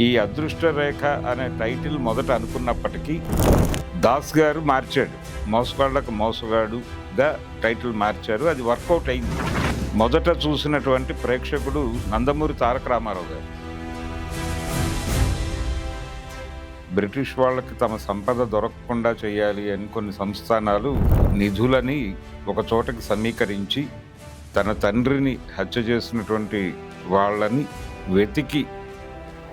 ఈ అదృష్ట రేఖ అనే టైటిల్ మొదట అనుకున్నప్పటికీ దాస్ గారు మార్చాడు. మోసగాళ్ళకు మోసగాడుగా టైటిల్ మార్చారు. అది వర్కౌట్ అయింది. మొదట చూసినటువంటి ప్రేక్షకుడు నందమూరి తారక రామారావు గారు. బ్రిటిష్ వాళ్ళకి తమ సంపద దొరకకుండా చేయాలి అని కొన్ని సంస్థానాలు నిధులని ఒక చోటకి సమీకరించి తన తండ్రిని హత్య చేసినటువంటి వాళ్ళని వెతికి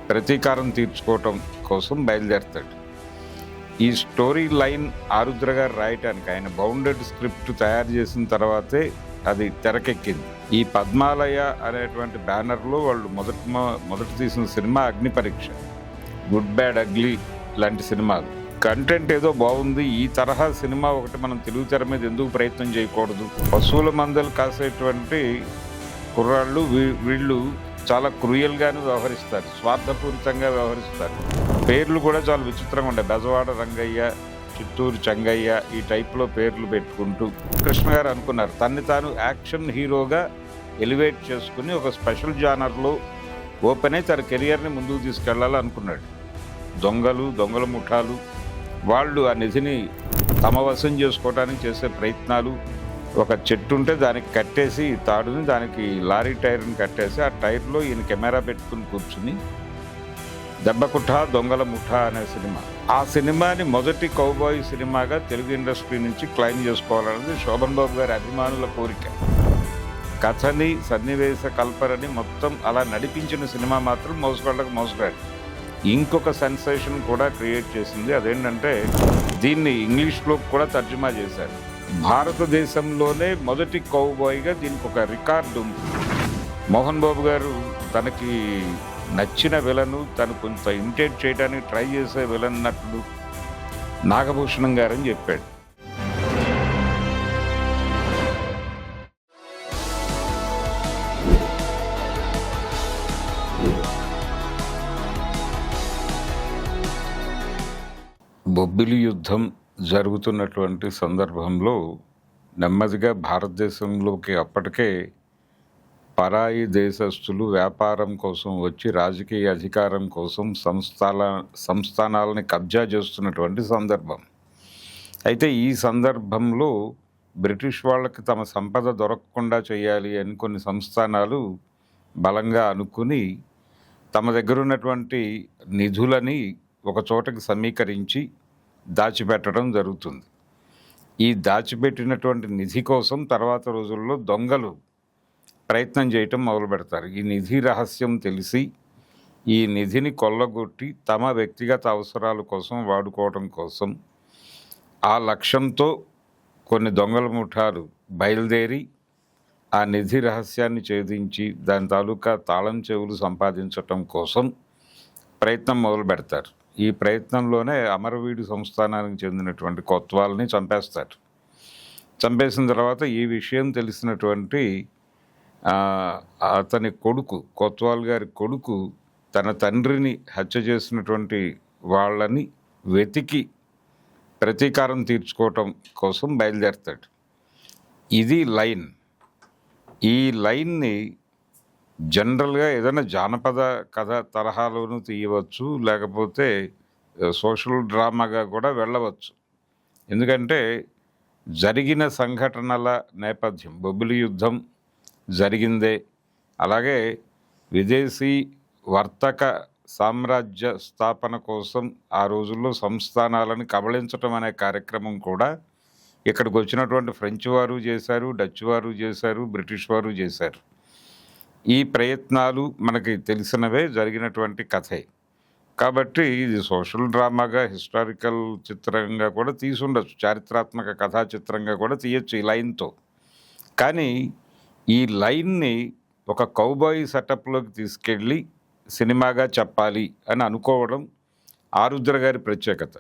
ప్రతీకారం తీర్చుకోవటం కోసం బయలుదేరతాడు. ఈ స్టోరీ లైన్ ఆరుద్ర గారు రాయటానికి ఆయన బౌండెడ్ స్క్రిప్ట్ తయారు చేసిన తర్వాతే అది తెరకెక్కింది. ఈ పద్మాలయ అనేటువంటి బ్యానర్లో వాళ్ళు మొదట తీసిన సినిమా అగ్ని పరీక్ష, గుడ్ బ్యాడ్ అగ్లీ లాంటి సినిమాలు. కంటెంట్ ఏదో బాగుంది, ఈ తరహా సినిమా ఒకటి మనం తెలుగు తెర మీద ఎందుకు ప్రయత్నం చేయకూడదు. పశువుల మందలు కాసేటువంటి కుర్రాళ్ళు వీళ్ళు చాలా క్రూయల్గాను వ్యవహరిస్తారు, స్వార్థపూరితంగా వ్యవహరిస్తారు. పేర్లు కూడా చాలా విచిత్రంగా ఉంటాయి. బెజవాడ రంగయ్య, చిత్తూరు చెంగయ్య, ఈ టైప్లో పేర్లు పెట్టుకుంటూ కృష్ణ గారు అనుకున్నారు తన్ని తాను యాక్షన్ హీరోగా ఎలివేట్ చేసుకుని ఒక స్పెషల్ జానర్లో ఓపెన్ అయి తన కెరియర్ని ముందుకు తీసుకెళ్లాలనుకున్నాడు. దొంగల ముఠాలు వాళ్ళు ఆ నిధిని తమ వశం చేసుకోవడానికి చేసే ప్రయత్నాలు, ఒక చెట్టు ఉంటే దానికి కట్టేసి తాడుని, దానికి లారీ టైర్ని కట్టేసి ఆ టైర్లో ఈయన కెమెరా పెట్టుకుని కూర్చుని దెబ్బకుఠ దొంగల ముఠా అనే సినిమా, ఆ సినిమాని మొదటి కౌబాయ్ సినిమాగా తెలుగు ఇండస్ట్రీ నుంచి క్లైమ్ చేసుకోవాలన్నది శోభన్ బాబు గారి అభిమానుల కోరిక. కథని సన్నివేశ కల్పనని మొత్తం అలా నడిపించిన సినిమా మాత్రం మోసగాళ్ళకు మోసగాడు. ఇంకొక సెన్సేషన్ కూడా క్రియేట్ చేసింది. అదేంటంటే దీన్ని ఇంగ్లీష్లో కూడా తర్జుమా చేశారు. భారతదేశంలోనే మొదటి కౌబాయ్గా దీనికి ఒక రికార్డు ఉంది. మోహన్ బాబు గారు తనకి నచ్చిన విలను తను కొంత ఇమిటేట్ చేయడానికి ట్రై చేసే విలన్ నటుడు నాగభూషణం గారని చెప్పాడు. బొబ్బిలి యుద్ధం జరుగుతున్నటువంటి సందర్భంలో నెమ్మదిగా భారతదేశంలోకి అప్పటికే పరాయి దేశస్థులు వ్యాపారం కోసం వచ్చి రాజకీయ అధికారం కోసం సంస్థానాలని కబ్జా చేస్తున్నటువంటి సందర్భం. అయితే ఈ సందర్భంలో బ్రిటిష్ వాళ్ళకి తమ సంపద దొరకకుండా చేయాలి అని కొన్ని సంస్థానాలు బలంగా అనుకుని తమ దగ్గర ఉన్నటువంటి నిధులని ఒక చోటకి సమీకరించి దాచిపెట్టడం జరుగుతుంది. ఈ దాచిపెట్టినటువంటి నిధి కోసం తర్వాత రోజుల్లో దొంగలు ప్రయత్నం చేయటం మొదలు పెడతారు. ఈ నిధి రహస్యం తెలిసి ఈ నిధిని కొల్లగొట్టి తమ వ్యక్తిగత అవసరాల కోసం వాడుకోవడం కోసం ఆ లక్ష్యంతో కొన్ని దొంగల ముఠాలు బయలుదేరి ఆ నిధి రహస్యాన్ని ఛేదించి దాని తాలూకా తాళం చెవులు సంపాదించటం కోసం ప్రయత్నం మొదలు పెడతారు. ఈ ప్రయత్నంలోనే అమరవీడు సంస్థానానికి చెందినటువంటి కొత్వాల్ని చంపేస్తారు. చంపేసిన తర్వాత ఈ విషయం తెలిసినటువంటి అతని కొడుకు, కొత్వాల్ గారి కొడుకు, తన తండ్రిని హత్య చేసినటువంటి వాళ్ళని వెతికి ప్రతీకారం తీర్చుకోవటం కోసం బయలుదేరతాడు. ఇది లైన్. ఈ లైన్ని జనరల్గా ఏదైనా జానపద కథ తరహాలోనూ తీయవచ్చు, లేకపోతే సోషల్ డ్రామాగా కూడా వెళ్ళవచ్చు. ఎందుకంటే జరిగిన సంఘటనల నేపథ్యం, బొబ్బిలి యుద్ధం జరిగిందే, అలాగే విదేశీ వర్తక సామ్రాజ్య స్థాపన కోసం ఆ రోజుల్లో సంస్థానాలను కబళించటం అనే కార్యక్రమం కూడా ఇక్కడికి వచ్చినటువంటి ఫ్రెంచ్ వారు చేశారు, డచ్ వారు చేశారు, బ్రిటిష్ వారు చేశారు. ఈ ప్రయత్నాలు మనకి తెలిసినవే, జరిగినటువంటి కథే. కాబట్టి ఇది సోషల్ డ్రామాగా, హిస్టారికల్ చిత్రంగా కూడా తీసుండొచ్చు, చారిత్రాత్మక కథా చిత్రంగా కూడా తీయచ్చు ఈ లైన్తో. కానీ ఈ లైన్ని ఒక కౌబాయ్ సెటప్లోకి తీసుకెళ్ళి సినిమాగా చెప్పాలి అని అనుకోవడం ఆరుద్ర గారి ప్రత్యేకత.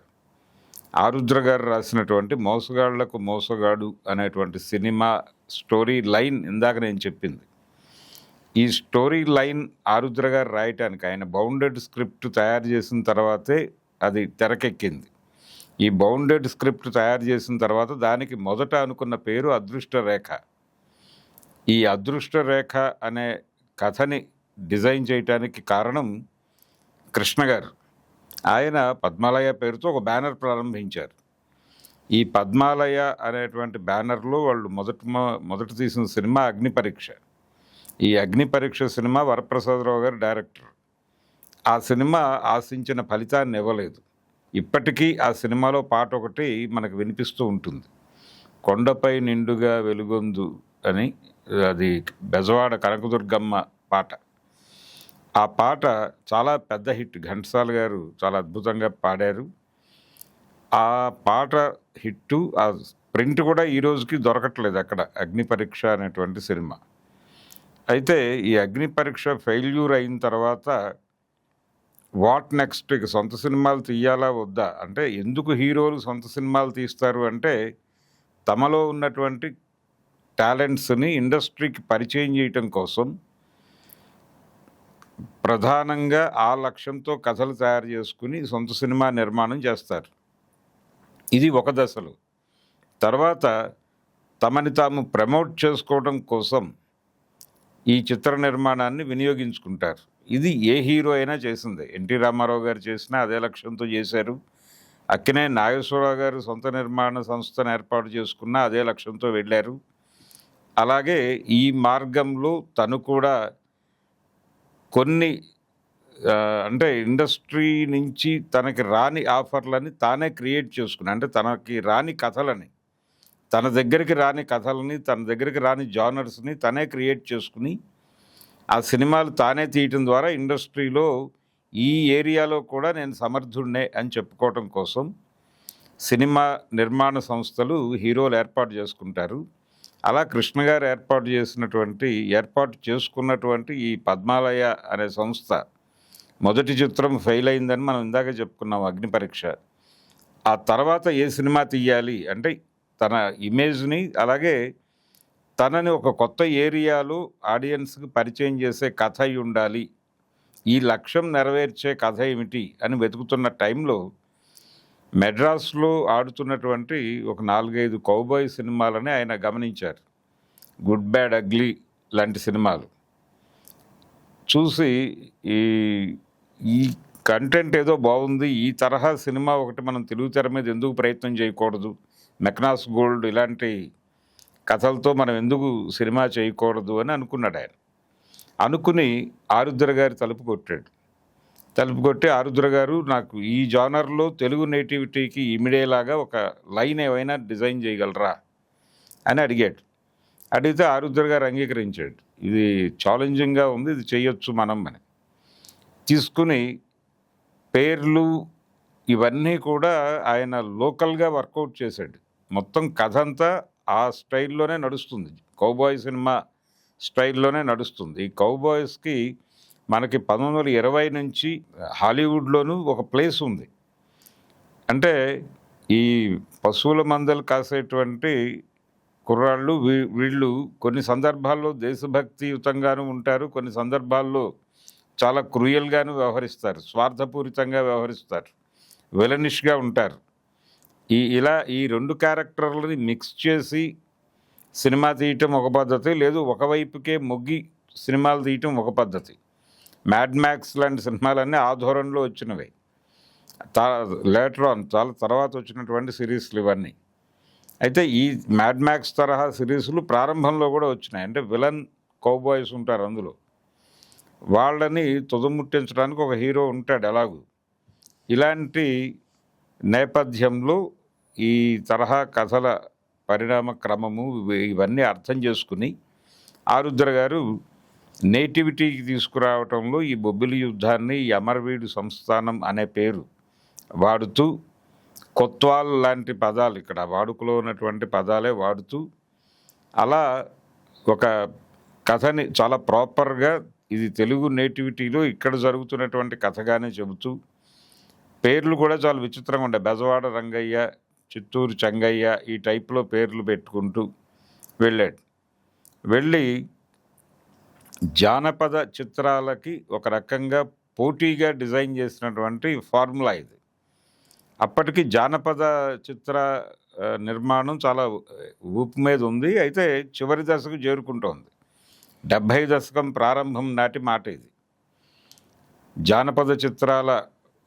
ఆరుద్ర గారు రాసినటువంటి మోసగాళ్లకు మోసగాడు అనేటువంటి సినిమా స్టోరీ లైన్ ఇందాక నేను చెప్పింది. ఈ స్టోరీ లైన్ ఆరుద్ర గారు రాయటానికి ఆయన బౌండెడ్ స్క్రిప్ట్ తయారు చేసిన తర్వాతే అది తెరకెక్కింది. ఈ బౌండెడ్ స్క్రిప్ట్ తయారు చేసిన తర్వాత దానికి మొదట అనుకున్న పేరు అదృష్ట రేఖ. ఈ అదృష్ట రేఖ అనే కథని డిజైన్ చేయటానికి కారణం కృష్ణ గారు. ఆయన పద్మాలయ పేరుతో ఒక బ్యానర్ ప్రారంభించారు. ఈ పద్మాలయ అనేటువంటి బ్యానర్లో వాళ్ళు మొదట తీసిన సినిమా అగ్నిపరీక్ష. ఈ అగ్నిపరీక్ష సినిమా వరప్రసాదరావు గారు డైరెక్టర్. ఆ సినిమా ఆశించిన ఫలితాన్ని ఇవ్వలేదు. ఇప్పటికీ ఆ సినిమాలో పాట ఒకటి మనకు వినిపిస్తూ ఉంటుంది. కొండపై నిండుగా వెలుగొందు అని, అది బెజవాడ కనకదుర్గమ్మ పాట. ఆ పాట చాలా పెద్ద హిట్. ఘంటసాల గారు చాలా అద్భుతంగా పాడారు. ఆ పాట హిట్టు, ఆ ప్రింట్ కూడా ఈ రోజుకి దొరకట్లేదు అక్కడ, అగ్నిపరీక్ష అనేటువంటి సినిమా. అయితే ఈ అగ్నిపరీక్ష ఫెయిల్యూర్ అయిన తర్వాత వాట్ నెక్స్ట్, ఇక సొంత సినిమాలు తీయాలా వద్దా అంటే, ఎందుకు హీరోలు సొంత సినిమాలు తీస్తారు అంటే, తమలో ఉన్నటువంటి టాలెంట్స్ని ఇండస్ట్రీకి పరిచయం చేయటం కోసం ప్రధానంగా ఆ లక్ష్యంతో కథలు తయారు చేసుకుని సొంత సినిమా నిర్మాణం చేస్తారు. ఇది ఒక దశలో. తర్వాత తమని తాము ప్రమోట్ చేసుకోవడం కోసం ఈ చిత్ర నిర్మాణాన్ని వినియోగించుకుంటారు. ఇది ఏ హీరో అయినా చేసిందే. ఎన్టీ రామారావు గారు చేసినా అదే లక్ష్యంతో చేశారు. అక్కినే నాగేశ్వరరావు గారు సొంత నిర్మాణ సంస్థను ఏర్పాటు చేసుకున్న అదే లక్ష్యంతో వెళ్ళారు. అలాగే ఈ మార్గంలో తను కూడా కొన్ని అంటే ఇండస్ట్రీ నుంచి తనకి రాని ఆఫర్లని తానే క్రియేట్ చేసుకుని, అంటే తనకి రాని కథలని, తన దగ్గరికి రాని కథలని, తన దగ్గరికి రాని జానర్స్ని తనే క్రియేట్ చేసుకుని ఆ సినిమాలు తానే తీయటం ద్వారా ఇండస్ట్రీలో ఈ ఏరియాలో కూడా నేను సమర్థుడినే అని చెప్పుకోవటం కోసం సినిమా నిర్మాణ సంస్థలు హీరోలు ఏర్పాటు చేసుకుంటారు. అలా కృష్ణ గారు ఏర్పాటు చేసుకున్నటువంటి ఈ పద్మాలయ అనే సంస్థ మొదటి చిత్రం ఫెయిల్ అయిందని మనం ఇందాక చెప్పుకున్నాం, అగ్నిపరీక్ష. ఆ తర్వాత ఏ సినిమా తీయాలి అంటే తన ఇమేజ్ని, అలాగే తనని ఒక కొత్త ఏరియాలో ఆడియన్స్కి పరిచయం చేసే కథ అయి ఉండాలి, ఈ లక్ష్యం నెరవేర్చే కథ ఏమిటి అని వెతుకుతున్న టైంలో మెడ్రాస్లో ఆడుతున్నటువంటి ఒక 4-5 కౌబాయ్ సినిమాలని ఆయన గమనించారు. గుడ్ బ్యాడ్ అగ్లీ లాంటి సినిమాలు చూసి ఈ కంటెంట్ ఏదో బాగుంది, ఈ తరహా సినిమా ఒకటి మనం తెలుగు తెర మీద ఎందుకు ప్రయత్నం చేయకూడదు, మెకనాస్ గోల్డ్ ఇలాంటి కథలతో మనం ఎందుకు సినిమా చేయకూడదు అని అనుకున్నాడు ఆయన. అనుకుని ఆరుద్ర గారి తలుపు కొట్టి, ఆరుద్ర గారు నాకు ఈ జానర్లో తెలుగు నేటివిటీకి ఇమిడేలాగా ఒక లైన్ ఏమైనా డిజైన్ చేయగలరా అని అడిగితే ఆరుద్ర గారు అంగీకరించాడు. ఇది ఛాలెంజింగ్గా ఉంది, ఇది చేయొచ్చు మనం అని. తీసుకుని పేర్లు ఇవన్నీ కూడా ఆయన లోకల్గా వర్కౌట్ చేశాడు. మొత్తం కథ అంతా ఆ స్టైల్లోనే నడుస్తుంది, కౌబాయ్ సినిమా స్టైల్లోనే నడుస్తుంది. ఈ కౌబాయ్స్కి మనకి 1920 నుంచి హాలీవుడ్లోనూ ఒక ప్లేస్ ఉంది. అంటే ఈ పశువుల మందలు కాసేటువంటి కుర్రాళ్ళు వీళ్ళు కొన్ని సందర్భాల్లో దేశభక్తియుతంగానూ ఉంటారు, కొన్ని సందర్భాల్లో చాలా క్రూయల్గాను వ్యవహరిస్తారు, స్వార్థపూరితంగా వ్యవహరిస్తారు, విలనిష్గా ఉంటారు. ఇలా ఈ 2 క్యారెక్టర్లని మిక్స్ చేసి సినిమా తీయటం ఒక పద్ధతి, లేదు ఒకవైపుకే మొగ్గి సినిమాలు తీయటం ఒక పద్ధతి. మ్యాడ్ మ్యాక్స్ లాంటి సినిమాలన్నీ ఆ ధోరణిలో వచ్చినవి. లేటర్ ఆన్ చాలా తర్వాత వచ్చినటువంటి సిరీస్లు ఇవన్నీ. అయితే ఈ మ్యాడ్ మ్యాక్స్ తరహా సిరీస్లు ప్రారంభంలో కూడా వచ్చినాయి. అంటే విలన్ కౌబాయ్స్ ఉంటారు అందులో, వాళ్ళని తుదముట్టించడానికి ఒక హీరో ఉంటాడు ఎలాగూ. ఇలాంటి నేపథ్యంలో ఈ తరహా కథల పరిణామ క్రమము ఇవన్నీ అర్థం చేసుకుని ఆరుద్ర గారు నేటివిటీకి తీసుకురావటంలో ఈ బొబ్బిలి యుద్ధాన్ని, ఈ అమరవీడు సంస్థానం అనే పేరు వాడుతూ, కొత్వాల్ లాంటి పదాలు ఇక్కడ వాడుకలో ఉన్నటువంటి పదాలే వాడుతూ, అలా ఒక కథని చాలా ప్రాపర్గా ఇది తెలుగు నేటివిటీలో ఇక్కడ జరుగుతున్నటువంటి కథగానే చెబుతూ, పేర్లు కూడా చాలా విచిత్రంగా ఉండే, బెజవాడ రంగయ్య, చిత్తూరు చెంగయ్య ఈ టైప్లో పేర్లు పెట్టుకుంటూ వెళ్ళి జానపద చిత్రాలకి ఒక రకంగా పోటీగా డిజైన్ చేసినటువంటి ఫార్ములా ఇది. అప్పటికి జానపద చిత్ర నిర్మాణం చాలా ఊపు మీద ఉంది. అయితే చివరి దశకు చేరుకుంటోంది. 70 దశకం ప్రారంభం నాటి మాట ఇది. జానపద చిత్రాల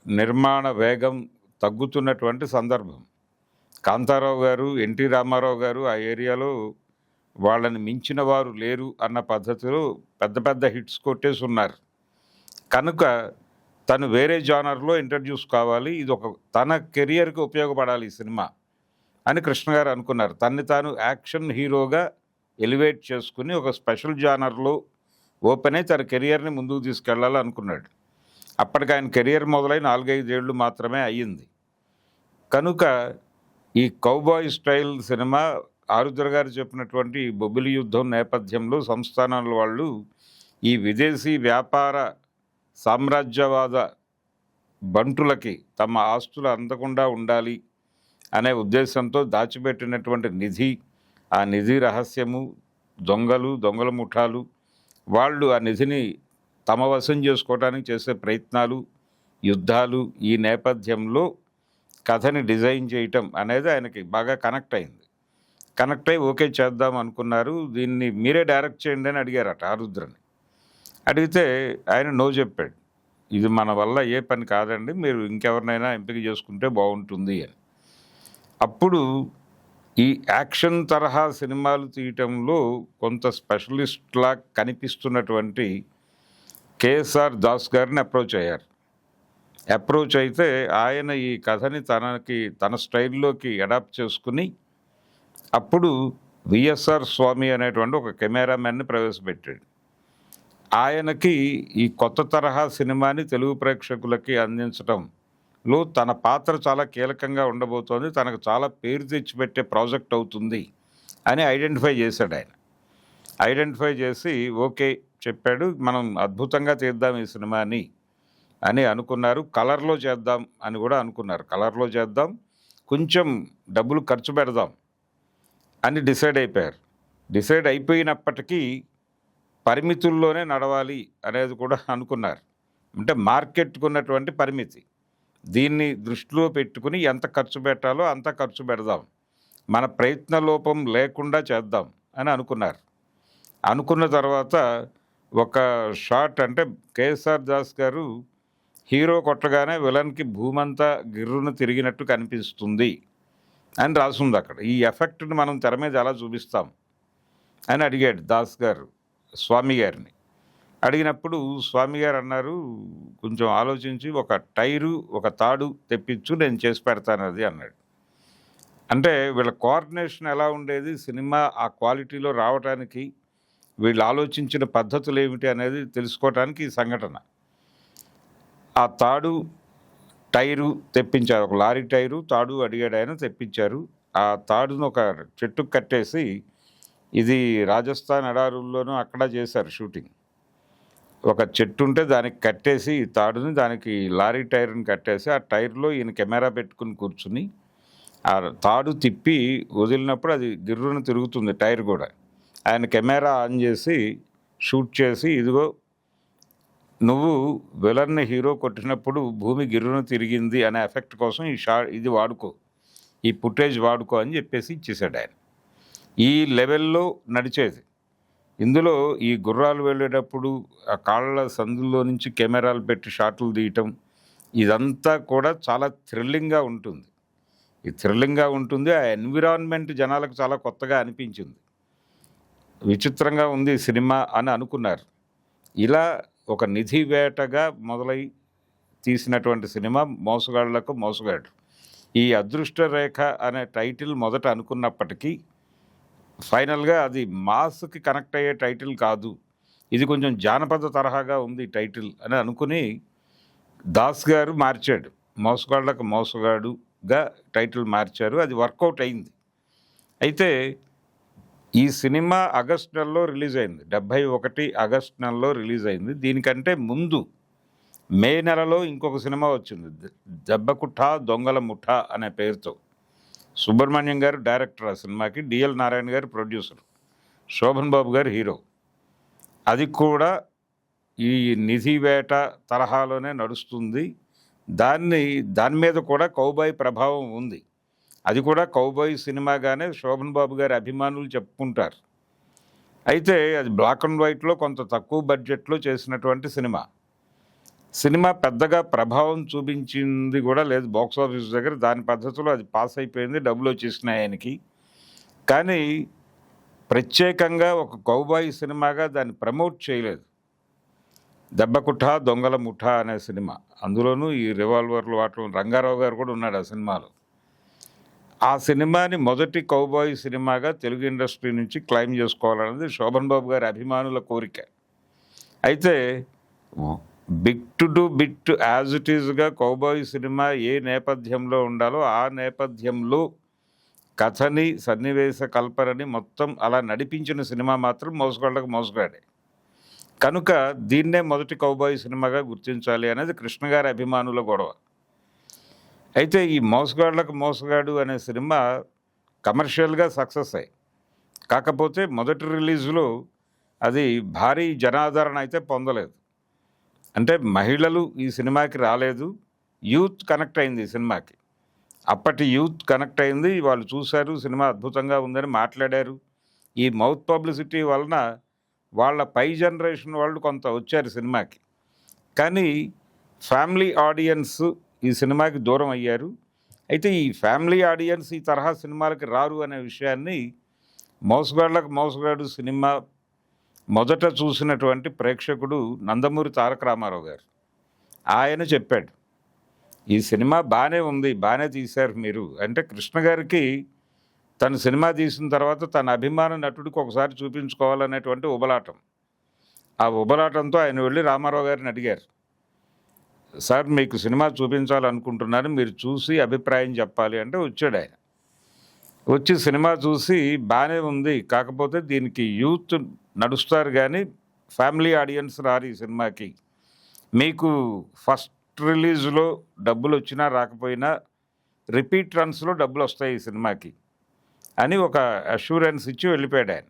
నిర్మాణ వేగం తగ్గుతున్నటువంటి సందర్భం. కాంతారావు గారు, ఎన్టీ రామారావు గారు ఆ ఏరియాలో వాళ్ళని మించిన వారు లేరు అన్న పద్ధతిలో పెద్ద పెద్ద హిట్స్ కొట్టేసి ఉన్నారు. కనుక తను వేరే జానర్లో ఇంట్రడ్యూస్ కావాలి, ఇది ఒక తన కెరియర్కి ఉపయోగపడాలి ఈ సినిమా అని కృష్ణ గారు అనుకున్నారు. తన్ని తాను యాక్షన్ హీరోగా ఎలివేట్ చేసుకుని ఒక స్పెషల్ జానర్లో ఓపెన్ అయి తన కెరియర్ని ముందుకు తీసుకెళ్లాలి అనుకున్నాడు. అప్పటికి ఆయన కెరియర్ మొదలై 4-5 ఏళ్ళు మాత్రమే అయ్యింది. కనుక ఈ కౌబాయ్ స్టైల్ సినిమా ఆరుద్ర గారు చెప్పినటువంటి బొబ్బిలి యుద్ధం నేపథ్యంలో సంస్థానాల వాళ్ళు ఈ విదేశీ వ్యాపార సామ్రాజ్యవాద బంటులకి తమ ఆస్తులు అందకుండా ఉండాలి అనే ఉద్దేశంతో దాచిపెట్టినటువంటి నిధి, ఆ నిధి రహస్యము, దొంగల ముఠాలు వాళ్ళు ఆ నిధిని తమ వశం చేసుకోవడానికి చేసే ప్రయత్నాలు, యుద్ధాలు, ఈ నేపథ్యంలో కథని డిజైన్ చేయటం అనేది ఆయనకి బాగా కనెక్ట్ అయింది. కనెక్ట్ అయ్యి ఓకే చేద్దాం అనుకున్నారు. దీన్ని మీరే డైరెక్ట్ చేయండి అని అడిగారట ఆరుద్రని. అడిగితే ఆయన నో చెప్పాడు. ఇది మన వల్ల ఏ పని కాదండి, మీరు ఇంకెవరినైనా ఎంపిక చేసుకుంటే బాగుంటుంది అని. అప్పుడు ఈ యాక్షన్ తరహా సినిమాలు తీయటంలో కొంత స్పెషలిస్ట్లా కనిపిస్తున్నటువంటి కేఎస్ఆర్ దాస్ గారిని అప్రోచ్ అయ్యారు. అప్రోచ్ అయితే ఆయన ఈ కథని తన స్టైల్లోకి అడాప్ట్ చేసుకుని అప్పుడు విఎస్ఆర్ స్వామి అనేటువంటి ఒక కెమెరామెన్ని ప్రవేశపెట్టాడు. ఆయనకి ఈ కొత్త తరహా సినిమాని తెలుగు ప్రేక్షకులకి అందించడంలో తన పాత్ర చాలా కీలకంగా ఉండబోతోంది, తనకు చాలా పేరు తెచ్చిపెట్టే ప్రాజెక్ట్ అవుతుంది అని ఐడెంటిఫై చేశాడు ఆయన. ఐడెంటిఫై చేసి ఓకే చెప్పాడు, మనం అద్భుతంగా తీద్దాం ఈ సినిమాని అని అనుకున్నారు. కలర్లో చేద్దాం అని కూడా అనుకున్నారు. కలర్లో చేద్దాం, కొంచెం డబ్బులు ఖర్చు పెడదాం అని డిసైడ్ అయిపోయారు. డిసైడ్ అయిపోయినప్పటికీ పరిమితుల్లోనే నడవాలి అనేది కూడా అనుకున్నారు. అంటే మార్కెట్కు ఉన్నటువంటి పరిమితి, దీన్ని దృష్టిలో పెట్టుకుని ఎంత ఖర్చు పెట్టాలో అంత ఖర్చు పెడదాం, మన ప్రయత్న లోపం లేకుండా చేద్దాం అని అనుకున్నారు. అనుకున్న తర్వాత ఒక షాట్, అంటే కేఎస్ఆర్ దాస్ గారు హీరో కొట్టగానే విలన్కి భూమంతా గిర్రును తిరిగినట్టు కనిపిస్తుంది అని రాసుంది అక్కడ. ఈ ఎఫెక్ట్ని మనం తెర మీద ఎలా చూపిస్తాం అని అడిగాడు దాస్ గారు స్వామి గారిని. అడిగినప్పుడు స్వామి గారు అన్నారు, కొంచెం ఆలోచించి ఒక టైరు ఒక తాడు తెప్పించు, నేను చేసి పెడతాను అది అన్నాడు. అంటే వీళ్ళ కోఆర్డినేషన్ ఎలా ఉండేది, సినిమా ఆ క్వాలిటీలో రావడానికి వీళ్ళు ఆలోచించిన పద్ధతులు ఏమిటి అనేది తెలుసుకోవటానికి ఈ సంఘటన. ఆ తాడు టైరు తెప్పించారు, ఒక లారీ టైరు తాడు అడిగాడు ఆయన, తెప్పించారు. ఆ తాడును ఒక చెట్టుకు కట్టేసి, ఇది రాజస్థాన్ ఎడారుల్లోనూ అక్కడ చేశారు షూటింగ్. ఒక చెట్టు ఉంటే దానికి కట్టేసి తాడుని, దానికి లారీ టైర్ని కట్టేసి ఆ టైర్లో ఈయన కెమెరా పెట్టుకుని కూర్చుని ఆ తాడు తిప్పి వదిలినప్పుడు అది గిర్రును తిరుగుతుంది టైర్ కూడా. ఆయన కెమెరా ఆన్ చేసి షూట్ చేసి, ఇదిగో నువ్వు విలన్ని హీరో కొట్టినప్పుడు భూమి గిర్రును తిరిగింది అనే ఎఫెక్ట్ కోసం ఇది వాడుకో, ఈ ఫుటేజ్ వాడుకో అని చెప్పేసి ఇచ్చేసాడు ఆయన. ఈ లెవెల్లో నడిచేది. ఇందులో ఈ గుర్రాలు వెళ్ళేటప్పుడు ఆ కాళ్ళ సందుల్లో నుంచి కెమెరాలు పెట్టి షాట్లు తీయటం, ఇదంతా కూడా చాలా థ్రిల్లింగ్గా ఉంటుంది. ఈ థ్రిల్లింగ్గా ఉంటుంది. ఆ ఎన్విరాన్మెంట్ జనాలకు చాలా కొత్తగా అనిపించింది. విచిత్రంగా ఉంది సినిమా అని అనుకున్నారు. ఇలా ఒక నిధి వేటగా మొదలై తీసినటువంటి సినిమా మోసగాళ్లకు మోసగాడు. ఈ అదృష్ట రేఖ అనే టైటిల్ మొదట అనుకున్నప్పటికీ ఫైనల్గా అది మాస్కి కనెక్ట్ అయ్యే టైటిల్ కాదు, ఇది కొంచెం జానపద తరహాగా ఉంది టైటిల్ అని అనుకుని దాస్ గారు మార్చాడు. మోసగాళ్లకు మోసగాడుగా టైటిల్ మార్చారు. అది వర్కౌట్ అయింది. అయితే ఈ సినిమా ఆగస్ట్ నెలలో రిలీజ్ అయింది, 71 ఆగస్ట్ నెలలో రిలీజ్ అయింది. దీనికంటే ముందు మే నెలలో ఇంకొక సినిమా వచ్చింది, దెబ్బకుఠ దొంగల ముఠ అనే పేరుతో. సుబ్రహ్మణ్యం గారు డైరెక్టర్ ఆ సినిమాకి, డిఎల్ నారాయణ గారు ప్రొడ్యూసర్, శోభన్ బాబు గారు హీరో. అది కూడా ఈ నిధి వేట తరహాలోనే నడుస్తుంది. దాని మీద కూడా కౌబాయ్ ప్రభావం ఉంది. అది కూడా కౌబాయ్ సినిమాగానే శోభన్ బాబు గారి అభిమానులు చెప్పుకుంటారు. అయితే అది బ్లాక్ అండ్ వైట్లో కొంత తక్కువ బడ్జెట్లో చేసినటువంటి సినిమా. సినిమా పెద్దగా ప్రభావం చూపించింది కూడా లేదు బాక్స్ ఆఫీస్ దగ్గర. దాని పద్ధతిలో అది పాస్ అయిపోయింది, డబ్బులు వచ్చేసినాయి ఆయనకి. కానీ ప్రత్యేకంగా ఒక కౌబాయ్ సినిమాగా దాన్ని ప్రమోట్ చేయలేదు. దెబ్బకుఠ దొంగల ముఠా అనే సినిమా, అందులోనూ ఈ రివాల్వర్లు వాటిలో రంగారావు గారు కూడా ఉన్నాడు ఆ సినిమాలో. ఆ సినిమాని మొదటి కౌబాయ్ సినిమాగా తెలుగు ఇండస్ట్రీ నుంచి క్లైమ్ చేసుకోవాలన్నది శోభన్ బాబు గారి అభిమానుల కోరిక. అయితే big to do bit as it ఈజ్గా కౌబాయ్ సినిమా ఏ నేపథ్యంలో ఉండాలో ఆ నేపథ్యంలో కథని, సన్నివేశ కల్పనని మొత్తం అలా నడిపించిన సినిమా మాత్రం మోసగాళ్ళకు మోసగాడే. కనుక దీన్నే మొదటి కౌబాయ్ సినిమాగా గుర్తించాలి అనేది కృష్ణ గారి అభిమానుల గొడవ. అయితే ఈ మోసగాళ్ళకు మోసగాడు అనే సినిమా కమర్షియల్గా సక్సెస్ అయ్యి, కాకపోతే మొదటి రిలీజ్లో అది భారీ జనాదరణ అయితే పొందలేదు. అంటే మహిళలు ఈ సినిమాకి రాలేదు, యూత్ కనెక్ట్ అయింది ఈ సినిమాకి. అప్పటి యూత్ కనెక్ట్ అయింది, వాళ్ళు చూశారు, సినిమా అద్భుతంగా ఉందని మాట్లాడారు. ఈ మౌత్ పబ్లిసిటీ వలన వాళ్ళ పై జనరేషన్ వాళ్ళు కొంత వచ్చారు సినిమాకి. కానీ ఫ్యామిలీ ఆడియన్స్ ఈ సినిమాకి దూరం అయ్యారు. అయితే ఈ ఫ్యామిలీ ఆడియన్స్ ఈ తరహా సినిమాలకి రారు అనే విషయాన్ని మోసగాళ్ళకు మోసగాడు సినిమా మొదట చూసినటువంటి ప్రేక్షకుడు నందమూరి తారక రామారావు గారు. ఆయన చెప్పాడు, ఈ సినిమా బాగానే ఉంది, బాగానే తీశారు మీరు అంటే. కృష్ణ గారికి తను సినిమా తీసిన తర్వాత తన అభిమాన నటుడికి ఒకసారి చూపించుకోవాలనేటువంటి ఉబలాటం. ఆ ఉబలాటంతో ఆయన వెళ్ళి రామారావు గారిని అడిగారు, సార్ మీకు సినిమా చూపించాలనుకుంటున్నాను, మీరు చూసి అభిప్రాయం చెప్పాలి అంటే. వచ్చాడు ఆయన. వచ్చి సినిమా చూసి బాగానే ఉంది, కాకపోతే దీనికి యూత్ నడుస్తారు కానీ ఫ్యామిలీ ఆడియన్స్ రారు ఈ సినిమాకి. మీకు ఫస్ట్ రిలీజ్లో డబ్బులు వచ్చినా రాకపోయినా రిపీట్ రన్స్లో డబ్బులు వస్తాయి ఈ సినిమాకి అని ఒక అష్యూరెన్స్ ఇచ్చి వెళ్ళిపోయాడు ఆయన.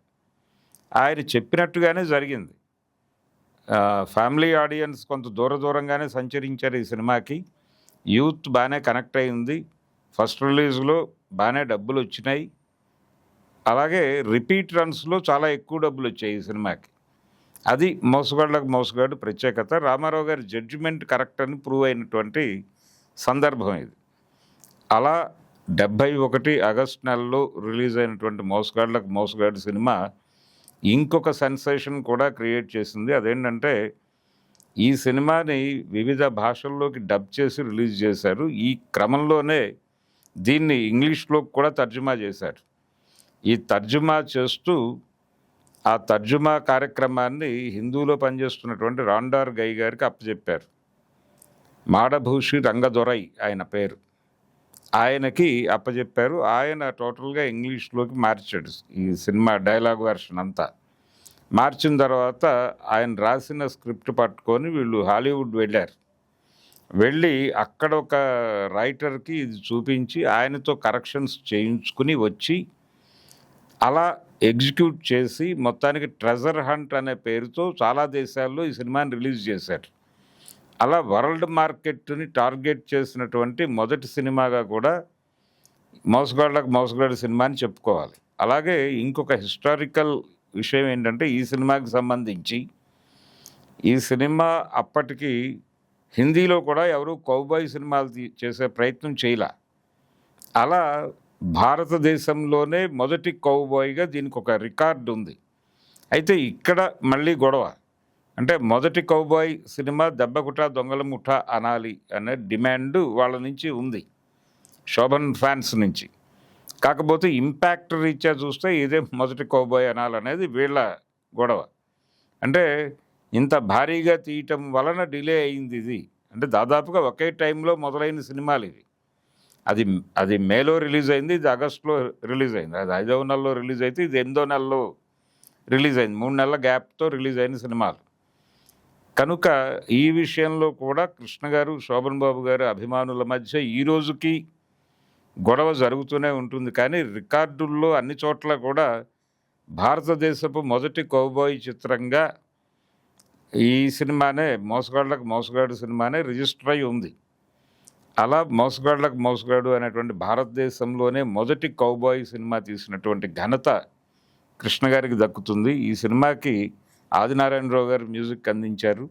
ఆయన చెప్పినట్టుగానే జరిగింది. ఫ్యామిలీ ఆడియన్స్ కొంత దూరంగానే సంచరించారు ఈ సినిమాకి. యూత్ బాగానే కనెక్ట్ అయింది, ఫస్ట్ రిలీజ్లో బాగానే డబ్బులు వచ్చినాయి. అలాగే రిపీట్ రన్స్లో చాలా ఎక్కువ డబ్బులు వచ్చాయి ఈ సినిమాకి. అది మోసగాళ్ళకు మోసగాడు ప్రత్యేకత. రామారావు గారి జడ్జిమెంట్ కరెక్ట్ అని ప్రూవ్ అయినటువంటి సందర్భం ఇది. అలా 71 ఆగస్టు నెలలో రిలీజ్ అయినటువంటి మోసగాళ్ళకు మోసగాడు సినిమా ఇంకొక సెన్సేషన్ కూడా క్రియేట్ చేసింది. అదేంటంటే ఈ సినిమాని వివిధ భాషల్లోకి డబ్ చేసి రిలీజ్ చేశారు. ఈ క్రమంలోనే దీన్ని ఇంగ్లీష్లో కూడా తర్జుమా చేశారు. ఈ తర్జుమా చేస్తూ ఆ తర్జుమా కార్యక్రమాన్ని హిందీలో పనిచేస్తున్నటువంటి రాండార్ గై గారికి అప్పచెప్పారు. మాడభూషి రంగదొరై ఆయన పేరు. ఆయనకి అప్పచెప్పారు. ఆయన టోటల్గా ఇంగ్లీష్లోకి మార్చాడు ఈ సినిమా డైలాగ్ వెర్షన్ అంతా. మార్చిన తర్వాత ఆయన రాసిన స్క్రిప్ట్ పట్టుకొని వీళ్ళు హాలీవుడ్ వెళ్ళారు. వెళ్ళి అక్కడ ఒక రైటర్కి ఇది చూపించి ఆయనతో కరెక్షన్స్ చేయించుకుని వచ్చి అలా ఎగ్జిక్యూట్ చేసి మొత్తానికి ట్రెజర్ హంట్ అనే పేరుతో చాలా దేశాల్లో ఈ సినిమాని రిలీజ్ చేశారు. అలా వరల్డ్ మార్కెట్ని టార్గెట్ చేసినటువంటి మొదటి సినిమాగా కూడా మోసగాళ్ళకు మోసగాడు సినిమాని చెప్పుకోవాలి. అలాగే ఇంకొక హిస్టారికల్ విషయం ఏంటంటే ఈ సినిమాకి సంబంధించి ఈ సినిమా అప్పటికి హిందీలో కూడా ఎవరు కౌబాయ్ సినిమాలు చేసే ప్రయత్నం చేయలే. అలా భారతదేశంలోనే మొదటి కౌబాయ్గా దీనికి ఒక రికార్డు ఉంది. అయితే ఇక్కడ మళ్ళీ గొడవ. అంటే మొదటి కౌబాయ్ సినిమా దెబ్బకుట దొంగల ముఠ అనాలి అనే డిమాండ్ వాళ్ళ నుంచి ఉంది, శోభన్ ఫ్యాన్స్ నుంచి. కాకపోతే ఇంపాక్ట్ రీత్యా చూస్తే ఇదే మొదటి కౌబాయ్ అనాలనేది వీళ్ళ గొడవ. అంటే ఇంత భారీగా తీయటం వలన డిలే అయింది ఇది. అంటే దాదాపుగా ఒకే టైంలో మొదలైన సినిమాలు ఇవి. అది మేలో రిలీజ్ అయింది, ఇది ఆగస్టులో రిలీజ్ అయింది. అది 5వ నెలలో రిలీజ్ అయితే ఇది 8వ నెలలో రిలీజ్ అయింది. 3 నెలల గ్యాప్తో రిలీజ్ అయిన సినిమాలు. కనుక ఈ విషయంలో కూడా కృష్ణ గారు, శోభన్ బాబు గారు అభిమానుల మధ్య ఈ రోజుకి గొడవ జరుగుతూనే ఉంటుంది. కానీ రికార్డుల్లో అన్ని చోట్ల కూడా భారతదేశపు మొదటి కౌబాయ్ చిత్రంగా ఈ సినిమానే, మోసగాళ్ళకు మోసగాడు సినిమానే రిజిస్టర్ అయి ఉంది. అలా మోసగాళ్ళకు మోసగాడు అనేటువంటి భారతదేశంలోనే మొదటి కౌబాయ్ సినిమా తీసినటువంటి ఘనత కృష్ణ గారికి దక్కుతుంది. ఈ సినిమాకి ఆదినారాయణరావు గారు మ్యూజిక్ అందించారు.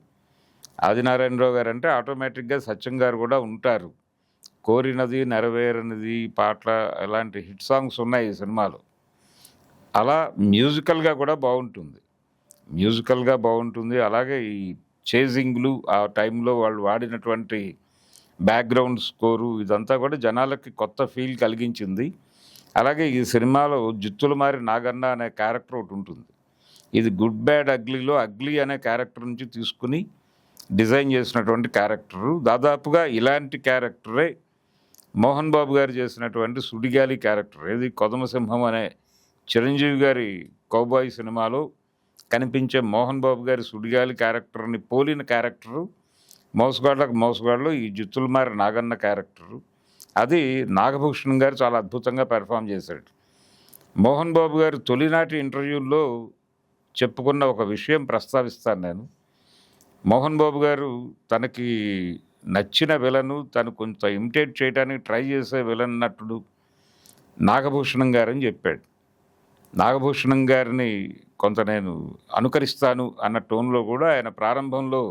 ఆదినారాయణరావు గారు అంటే ఆటోమేటిక్గా సత్యం గారు కూడా ఉంటారు. కోరినది నెరవేరనిది పాటల అలాంటి హిట్ సాంగ్స్ ఉన్నాయి ఈ సినిమాలో. అలా మ్యూజికల్గా కూడా బాగుంటుంది. అలాగే ఈ చేజింగ్లు ఆ టైంలో వాళ్ళు వాడినటువంటి బ్యాక్గ్రౌండ్ స్కోరు ఇదంతా కూడా జనాలకి కొత్త ఫీల్ కలిగించింది. అలాగే ఈ సినిమాలో జిత్తులమారి నాగన్న అనే క్యారెక్టర్ ఒకటి ఉంటుంది. ఇది గుడ్ బ్యాడ్ అగ్లీలో అగ్లీ అనే క్యారెక్టర్ నుంచి తీసుకుని డిజైన్ చేసినటువంటి క్యారెక్టరు. దాదాపుగా ఇలాంటి క్యారెక్టరే మోహన్ బాబు గారు చేసినటువంటి సుడిగాలి క్యారెక్టర్. ఇది కొదమసింహం అనే చిరంజీవి గారి కౌబాయ్ సినిమాలో కనిపించే మోహన్ బాబు గారి సుడిగాలి క్యారెక్టర్ని పోలిన క్యారెక్టరు మోసగాళ్ళలో ఈ జిత్తులమారి నాగన్న క్యారెక్టరు. అది నాగభూషణం గారు చాలా అద్భుతంగా పెర్ఫామ్ చేశాడు. మోహన్ బాబు గారు తొలినాటి ఇంటర్వ్యూల్లో చెప్పుకున్న ఒక విషయం ప్రస్తావిస్తాను నేను. మోహన్ బాబు గారు తనకి నచ్చిన విలను తను కొంత ఇమిటేట్ చేయడానికి ట్రై చేసే విలన్ నటుడు నాగభూషణం గారని చెప్పాడు. నాగభూషణం గారిని కొంత నేను అనుకరిస్తాను అన్న టోన్లో కూడా ఆయన ప్రారంభంలో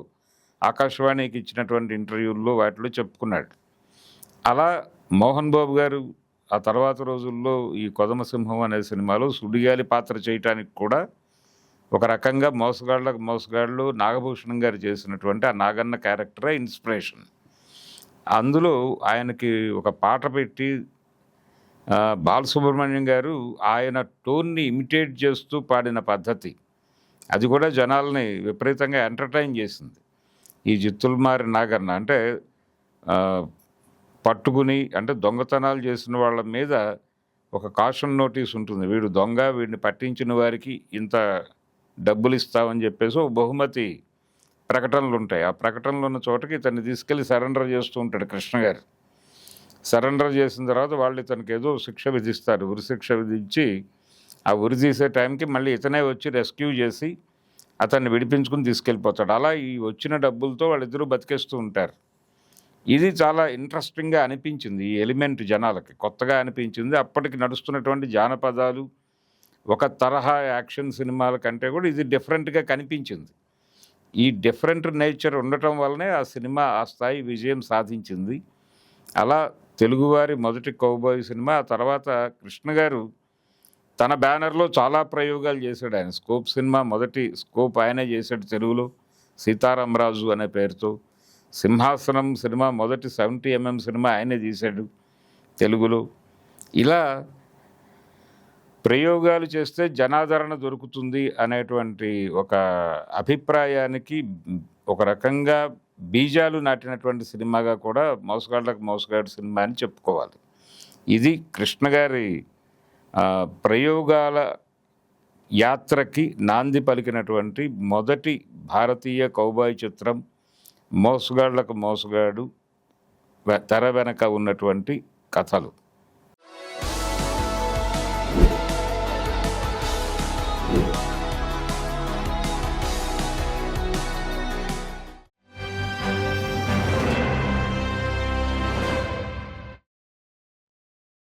ఆకాశవాణికి ఇచ్చినటువంటి ఇంటర్వ్యూల్లో వాటిలో చెప్పుకున్నాడు. అలా మోహన్ బాబు గారు ఆ తర్వాత రోజుల్లో ఈ కొదమసింహం అనే సినిమాలో సుడిగాలి పాత్ర చేయటానికి కూడా ఒక రకంగా మోసగాళ్ళు నాగభూషణం గారు చేసినటువంటి ఆ నాగన్న క్యారెక్టరే ఇన్స్పిరేషన్. అందులో ఆయనకి ఒక పాట పెట్టి బాలసుబ్రహ్మణ్యం గారు ఆయన టోన్ని ఇమిటేట్ చేస్తూ పాడిన పద్ధతి అది కూడా జనాల్ని విపరీతంగా ఎంటర్టైన్ చేసింది. ఈ జిత్తులమారి నాగన్న అంటే పట్టుకుని అంటే దొంగతనాలు చేసిన వాళ్ళ మీద ఒక కాషన్ నోటీస్ ఉంటుంది. వీడు దొంగ, వీడిని పట్టించిన వారికి ఇంత డబ్బులు ఇస్తామని చెప్పేసి ఒక బహుమతి ప్రకటనలు ఉంటాయి. ఆ ప్రకటనలు ఉన్న చోటకి ఇతన్ని తీసుకెళ్ళి సరెండర్ చేస్తూ ఉంటాడు కృష్ణ గారు. సరెండర్ చేసిన తర్వాత వాళ్ళు ఇతనికి ఏదో శిక్ష విధిస్తారు, ఉరిశిక్ష విధించి ఆ ఉరి తీసే టైంకి మళ్ళీ ఇతనే వచ్చి రెస్క్యూ చేసి అతన్ని విడిపించుకుని తీసుకెళ్ళిపోతాడు. అలా ఈ వచ్చిన డబ్బులతో వాళ్ళిద్దరూ బతికేస్తూ ఉంటారు. ఇది చాలా ఇంట్రెస్టింగ్గా అనిపించింది. ఈ ఎలిమెంట్ జనాలకి కొత్తగా అనిపించింది. అప్పటికి నడుస్తున్నటువంటి జానపదాలు ఒక తరహా యాక్షన్ సినిమాల కంటే కూడా ఇది డిఫరెంట్గా కనిపించింది. ఈ డిఫరెంట్ నేచర్ ఉండటం వల్లనే ఆ సినిమా ఆ స్థాయి విజయం సాధించింది. అలా తెలుగువారి మొదటి కౌబాయ్ సినిమా. ఆ తర్వాత కృష్ణ గారు తన బ్యానర్లో చాలా ప్రయోగాలు చేశాడు. ఆయన స్కోప్ సినిమా మొదటి స్కోప్ ఆయనే చేశాడు తెలుగులో, సీతారామరాజు అనే పేరుతో. సింహాసనం సినిమా మొదటి 70mm సినిమా ఆయనే తీశాడు తెలుగులో. ఇలా ప్రయోగాలు చేస్తే జనాదరణ దొరుకుతుంది అనేటువంటి ఒక అభిప్రాయానికి ఒక రకంగా బీజాలు నాటినటువంటి సినిమాగా కూడా మోసగాడు సినిమా అని చెప్పుకోవాలి. ఇది కృష్ణ గారి ప్రయోగాల యాత్రకి నాంది పలికినటువంటి మొదటి భారతీయ కౌబాయ్ చిత్రం మోసగాడు తెర వెనక ఉన్నటువంటి కథలు.